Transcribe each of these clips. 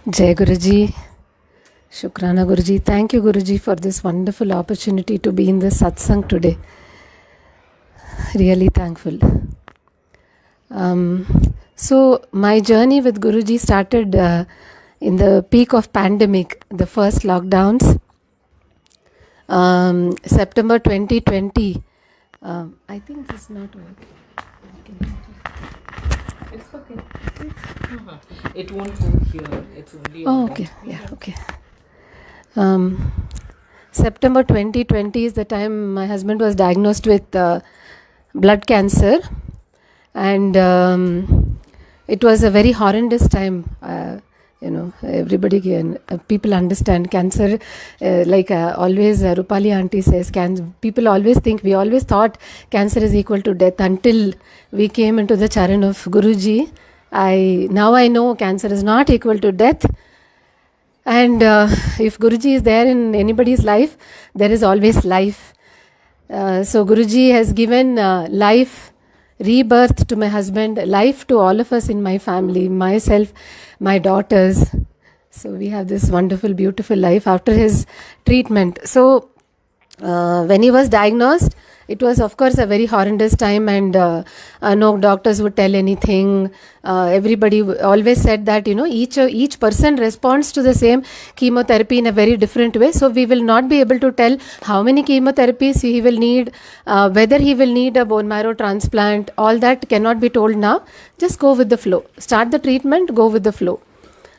Jai Guruji, Shukrana Guruji. Thank you Guruji for this wonderful opportunity to be in the Satsang today. Really thankful. So my journey with Guruji started in the peak of pandemic, the first lockdowns. September 2020. I think this is not working. It's okay. It won't go here. It's only. Oh, okay. Yeah, okay. September 2020 is the time my husband was diagnosed with blood cancer, and it was a very horrendous time. Everybody can, people understand cancer, always Rupali auntie says, people always think, we always thought cancer is equal to death until we came into the charan of Guruji. Now I know cancer is not equal to death, and if Guruji is there in anybody's life, there is always life. So Guruji has given life, rebirth to my husband, life to all of us in my family, myself, my daughters. So we have this wonderful, beautiful life after his treatment. So when he was diagnosed, it was of course a very horrendous time, and no doctors would tell anything. Everybody always said that each person responds to the same chemotherapy in a very different way. So we will not be able to tell how many chemotherapies he will need, whether he will need a bone marrow transplant. All that cannot be told now. Just go with the flow. Start the treatment, go with the flow.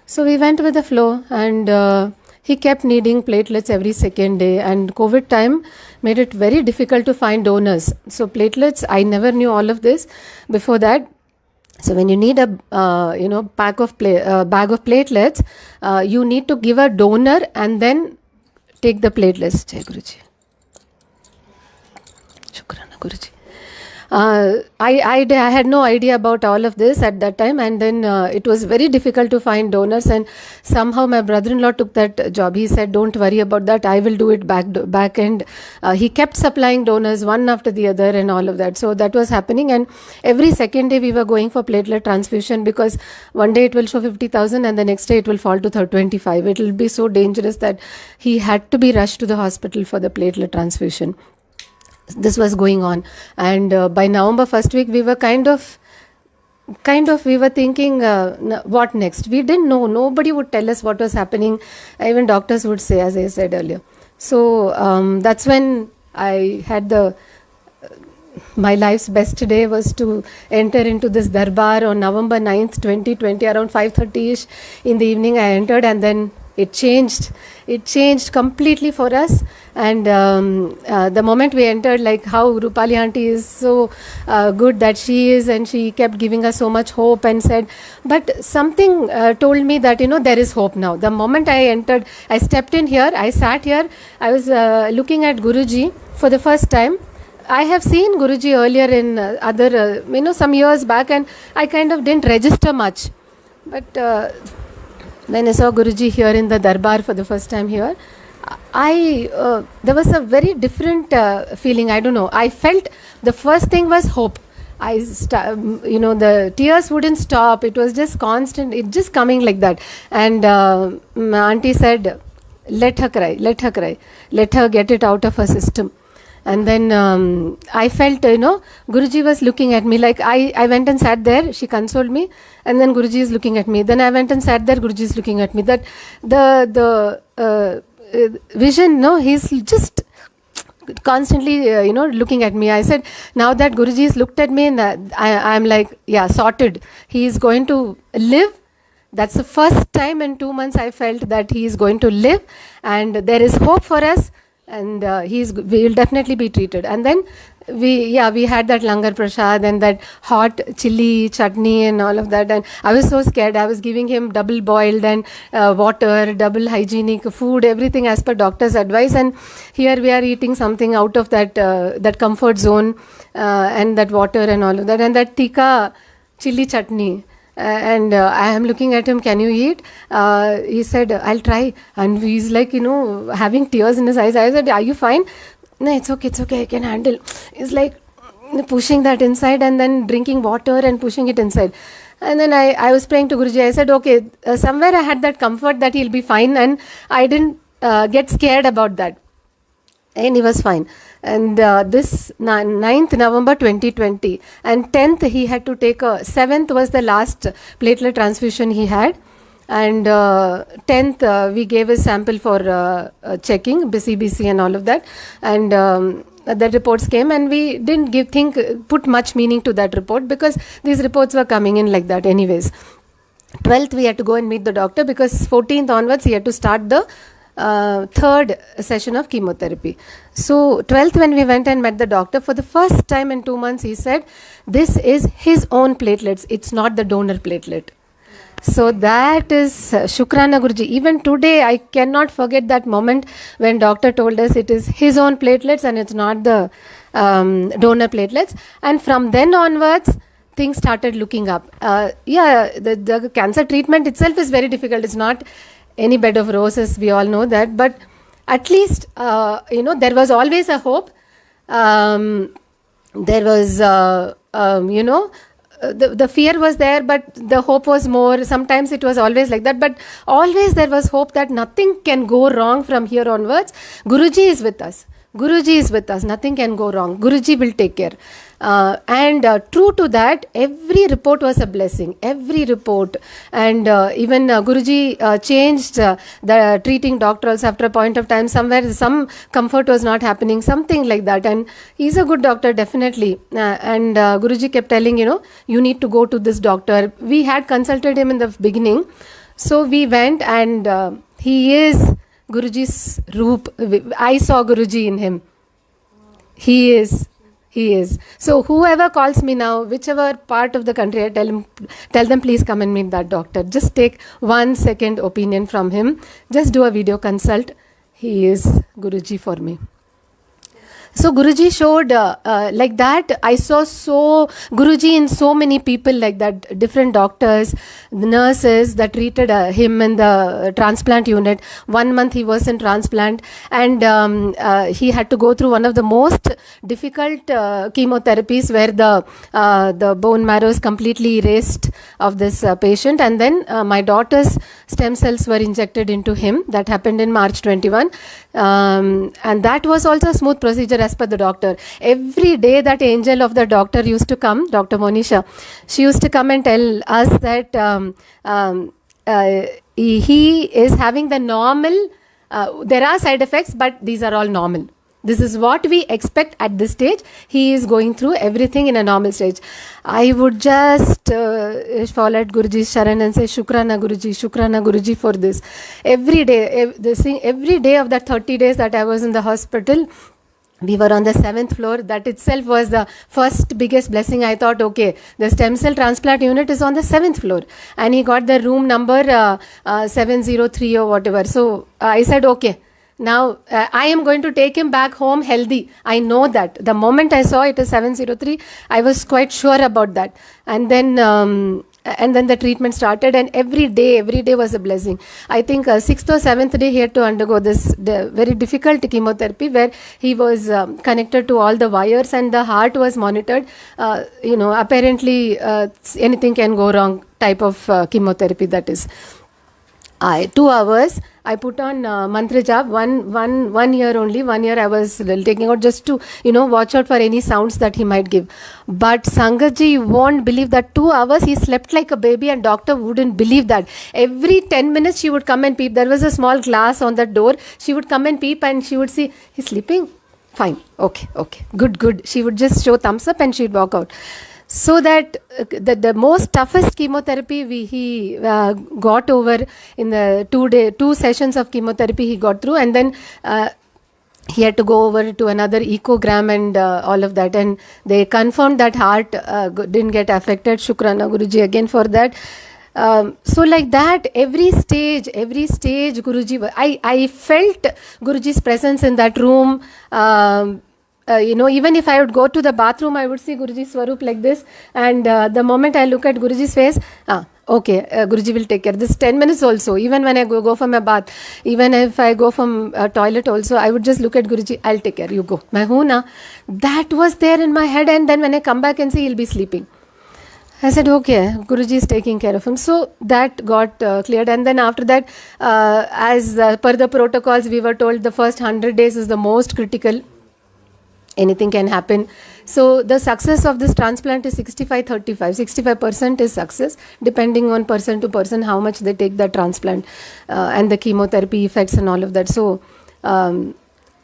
So we went with the flow, and he kept needing platelets every second day, and COVID time made it very difficult to find donors. So platelets, I never knew all of this before that. So when you need a bag of platelets, you need to give a donor and then take the platelets. Jai Guruji. Shukrana Guruji. I had no idea about all of this at that time, and then it was very difficult to find donors, and somehow my brother-in-law took that job. He said, don't worry about that, I will do it back end. He kept supplying donors one after the other and all of that. So that was happening, and every second day we were going for platelet transfusion, because one day it will show 50,000 and the next day it will fall to 25. It will be so dangerous that he had to be rushed to the hospital for the platelet transfusion. This was going on, and by November first week we were kind of we were thinking, what next? We didn't know. Nobody would tell us what was happening. Even doctors would say, as I said earlier. So that's when I had my life's best day was to enter into this darbar on November 9th, 2020, around 5:30ish in the evening. I entered, and then it changed completely for us. And the moment we entered, like how Rupali auntie is so good that she is, and she kept giving us so much hope and said, but something told me that there is hope now. The moment I entered, I stepped in here, I sat here, I was looking at Guruji for the first time. I have seen Guruji earlier in other some years back, and I kind of didn't register much, but when I saw Guruji here in the darbar for the first time here, there was a very different feeling. I don't know. I felt the first thing was hope. The tears wouldn't stop. It was just constant. It just coming like that. And my auntie said, let her cry, let her cry, let her get it out of her system. And then I felt, Guruji was looking at me. Like I went and sat there, she consoled me, and then Guruji is looking at me. Then I went and sat there, Guruji is looking at me. That the vision, he's just constantly, looking at me. I said, now that Guruji has looked at me, and I'm like, yeah, sorted. He is going to live. That's the first time in 2 months I felt that he is going to live, and there is hope for us. And we will definitely be treated. And then we had that langar prasad and that hot chili chutney and all of that, and I was so scared. I was giving him double boiled and water, double hygienic food, everything as per doctor's advice, and here we are eating something out of that comfort zone, and that water and all of that, and that tikka chili chutney. And I am looking at him, can you eat? He said, I'll try. And he's like, having tears in his eyes. I said, are you fine? No, it's okay, I can handle. He's like pushing that inside and then drinking water and pushing it inside. And then I was praying to Guruji. I said, okay, somewhere I had that comfort that he'll be fine, and I didn't get scared about that. And he was fine. And this 9th November 2020, and 10th he had to take 7th was the last platelet transfusion he had. And 10th we gave a sample for checking CBC and all of that, and the reports came, and we didn't put much meaning to that report, because these reports were coming in like that anyways. 12th we had to go and meet the doctor, because 14th onwards he had to start the third session of chemotherapy. So 12th, when we went and met the doctor, for the first time in 2 months, he said, this is his own platelets, it's not the donor platelet. So that is Shukrana Guruji. Even today, I cannot forget that moment when doctor told us it is his own platelets and it's not the donor platelets. And from then onwards, things started looking up. The cancer treatment itself is very difficult. It's not any bed of roses, we all know that. But at least, there was always a hope. There was, the fear was there, but the hope was more. Sometimes it was always like that, but always there was hope that nothing can go wrong from here onwards. Guruji is with us. Guruji is with us. Nothing can go wrong. Guruji will take care. And true to that, every report was a blessing. Every report. And even Guruji changed the treating doctors after a point of time. Somewhere some comfort was not happening, something like that. And he's a good doctor, definitely. And Guruji kept telling, you need to go to this doctor. We had consulted him in the beginning. So we went, and he is Guruji's roop. I saw Guruji in him. He is. So whoever calls me now, whichever part of the country, I tell them please come and meet that doctor. Just take 1 second opinion from him. Just do a video consult. He is Guruji for me. So Guruji showed like that. I saw Guruji in so many people like that, different doctors, the nurses that treated him in the transplant unit. 1 month he was in transplant, and he had to go through one of the most difficult chemotherapies where the bone marrow is completely erased of this patient. And then my daughter's stem cells were injected into him. That happened in March 21. And that was also a smooth procedure as per the doctor. Every day that angel of the doctor used to come, Dr. Monisha, she used to come and tell us that he is having the normal, there are side effects, but these are all normal. This is what we expect at this stage. He is going through everything in a normal stage. I would just fall at Guruji's Sharan and say, Shukrana Guruji for this. Every day, every day of that 30 days that I was in the hospital, we were on the 7th floor. That itself was the first biggest blessing. I thought, okay, the stem cell transplant unit is on the 7th floor. And he got the room number 703 or whatever. So I said, okay. Now, I am going to take him back home healthy. I know that. The moment I saw it is 703, I was quite sure about that. And then the treatment started, and every day was a blessing. I think 6th or 7th day he had to undergo this very difficult chemotherapy where he was connected to all the wires, and the heart was monitored. Apparently anything can go wrong type of chemotherapy that is. 2 hours I put on mantra jap, one year only. 1 year I was taking out just to watch out for any sounds that he might give. But Sangatji, you won't believe that 2 hours he slept like a baby, and doctor wouldn't believe that. Every 10 minutes she would come and peep. There was a small glass on the door. She would come and peep, and she would see, he's sleeping? Fine, okay, good. She would just show thumbs up and she'd walk out. So that the most toughest chemotherapy he got over in the 2 sessions of chemotherapy he got through, and then he had to go over to another echogram and all of that, and they confirmed that heart didn't get affected. Shukrana Guruji again for that. So like that, every stage Guruji, I felt Guruji's presence in that room. Even if I would go to the bathroom, I would see Guruji's Swarup like this, and the moment I look at Guruji's face, okay, Guruji will take care. This 10 minutes also, even when I go for my bath, even if I go from toilet also, I would just look at Guruji, I'll take care, you go. Main hu na. That was there in my head, and then when I come back and see, he'll be sleeping. I said, okay, Guruji is taking care of him. So that got cleared. And then after that, as per the protocols, we were told the first 100 days is the most critical. Anything can happen. So the success of this transplant is 65-35. 65% is success, depending on person to person, how much they take the transplant and the chemotherapy effects and all of that. So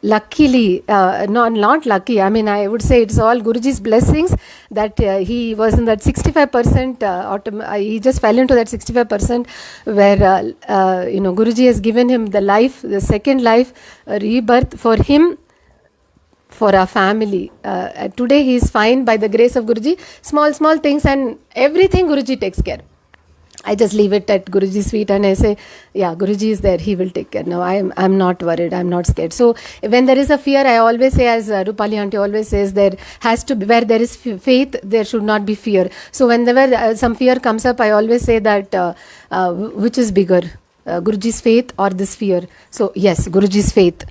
luckily, not lucky, I mean, I would say it's all Guruji's blessings that he was in that 65%, he just fell into that 65% where, Guruji has given him the life, the second life, rebirth for him, for our family. Today he is fine by the grace of Guruji. Small things and everything Guruji takes care. I just leave it at Guruji's feet and I say, yeah, Guruji is there, he will take care. Now I'm not worried, I'm not scared. So when there is a fear, I always say, as Rupali aunty always says, there has to be, where there is faith, there should not be fear. So whenever some fear comes up, I always say that which is bigger, Guruji's faith or this fear? So yes, Guruji's faith.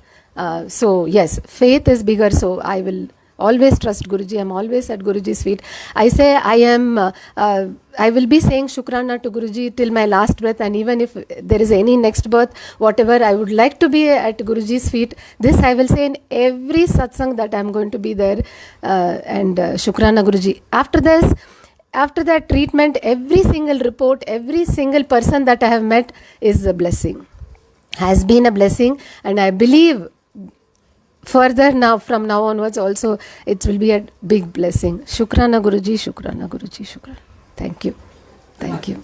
So yes, faith is bigger. So I will always trust Guruji. I'm always at Guruji's feet. I say I will be saying Shukrana to Guruji till my last breath, and even if there is any next birth, whatever, I would like to be at Guruji's feet. This I will say in every satsang that I'm going to be there, and Shukrana Guruji. After that treatment, every single report, every single person that I have met is a blessing, has been a blessing, and I believe further now, from now onwards also, it will be a big blessing. Shukrana Guruji, Shukrana Guruji, Shukrana. Thank you. Thank you.